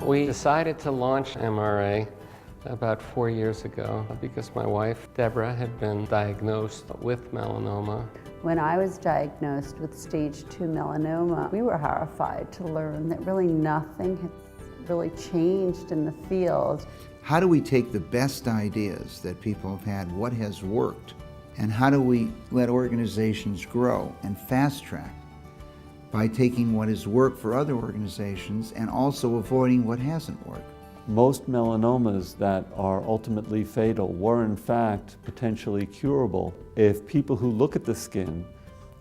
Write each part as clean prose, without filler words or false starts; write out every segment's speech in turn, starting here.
We decided to launch MRA about 4 years ago because my wife, Deborah, had been diagnosed with melanoma. When I was diagnosed with stage 2 melanoma, we were horrified to learn that really nothing had really changed in the field. How do we take the best ideas that people have had, what has worked, and how do we let organizations grow and fast track by taking what has worked for other organizations and also avoiding what hasn't worked? Most melanomas that are ultimately fatal were in fact potentially curable if people who look at the skin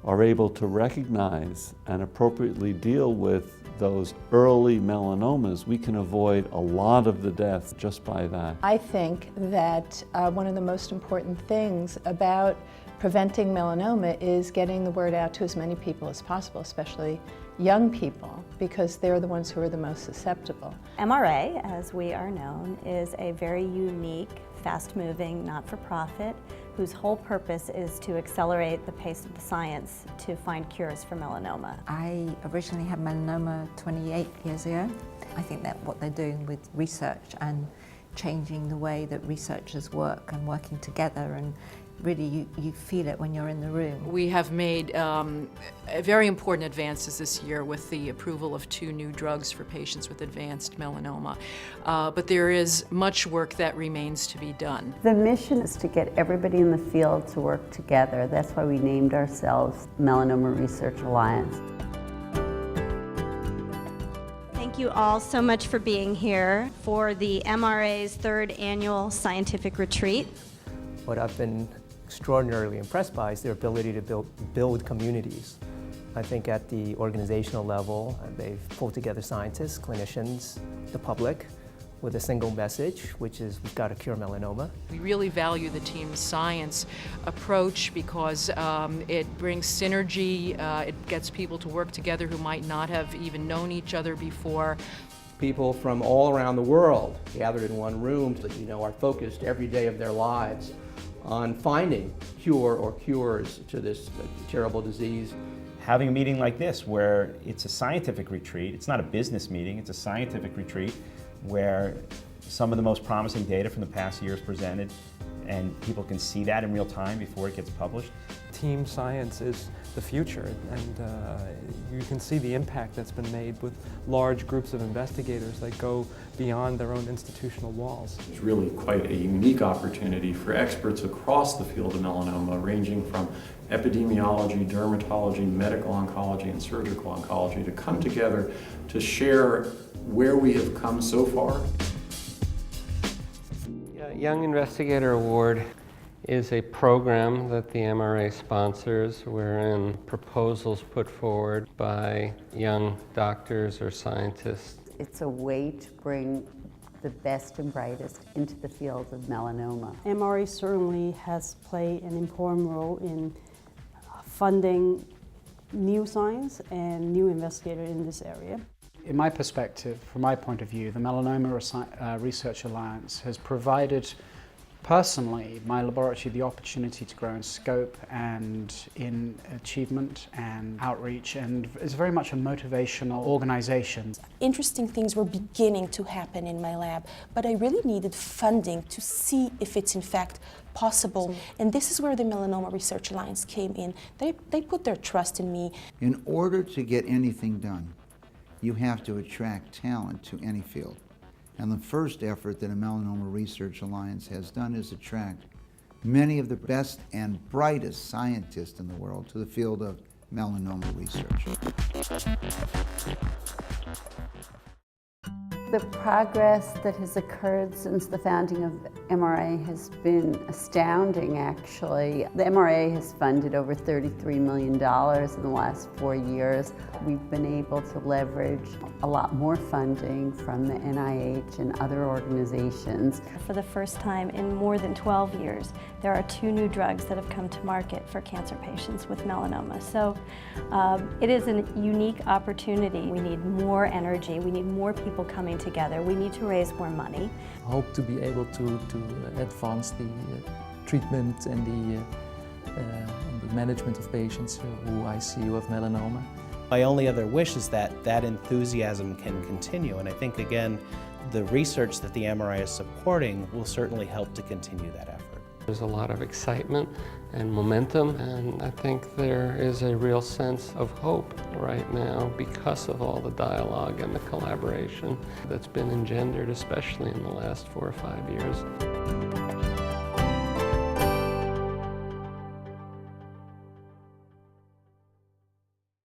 are able to recognize and appropriately deal with those early melanomas. We can avoid a lot of the deaths just by that. I think that one of the most important things about preventing melanoma is getting the word out to as many people as possible, especially young people, because they're the ones who are the most susceptible. MRA, as we are known, is a very unique, fast-moving, not-for-profit whose whole purpose is to accelerate the pace of the science to find cures for melanoma. I originally had melanoma 28 years ago. I think that what they're doing with research and changing the way that researchers work and working together, and really you feel it when you're in the room. We have made very important advances this year with the approval of 2 new drugs for patients with advanced melanoma. But there is much work that remains to be done. The mission is to get everybody in the field to work together. That's why we named ourselves Melanoma Research Alliance. Thank you all so much for being here for the MRA's 3rd annual scientific retreat. What I've been extraordinarily impressed by is their ability to build communities. I think at the organizational level, they've pulled together scientists, clinicians, the public, with a single message, which is we've got to cure melanoma. We really value the team science approach because it brings synergy, it gets people to work together who might not have even known each other before. People from all around the world gathered in one room that are focused every day of their lives on finding cure or cures to this terrible disease. Having a meeting like this where it's a scientific retreat, it's not a business meeting, it's a scientific retreat where some of the most promising data from the past year is presented and people can see that in real time before it gets published. Team science is the future, and you can see the impact that's been made with large groups of investigators that go beyond their own institutional walls. It's really quite a unique opportunity for experts across the field of melanoma, ranging from epidemiology, dermatology, medical oncology, and surgical oncology, to come together to share where we have come so far. Young Investigator Award is a program that the MRA sponsors wherein proposals put forward by young doctors or scientists. It's a way to bring the best and brightest into the field of melanoma. MRA certainly has played an important role in funding new science and new investigators in this area. In my perspective, from my point of view, the Melanoma Research Alliance has provided personally my laboratory the opportunity to grow in scope and in achievement and outreach, and is very much a motivational organization. Interesting things were beginning to happen in my lab, but I really needed funding to see if it's in fact possible. And this is where the Melanoma Research Alliance came in. They put their trust in me. In order to get anything done, you have to attract talent to any field. And the first effort that a Melanoma Research Alliance has done is attract many of the best and brightest scientists in the world to the field of melanoma research. The progress that has occurred since the founding of MRA has been astounding, actually. The MRA has funded over $33 million in the last 4 years. We've been able to leverage a lot more funding from the NIH and other organizations. For the first time in more than 12 years, there are 2 new drugs that have come to market for cancer patients with melanoma. So it is a unique opportunity. We need more energy. We need more people coming together. We need to raise more money. I hope to be able to advance the treatment and the management of patients who I see who have melanoma. My only other wish is that that enthusiasm can continue, and I think, again, the research that the MRI is supporting will certainly help to continue that effort. There's a lot of excitement and momentum, and I think there is a real sense of hope right now because of all the dialogue and the collaboration that's been engendered, especially in the last 4 or 5 years.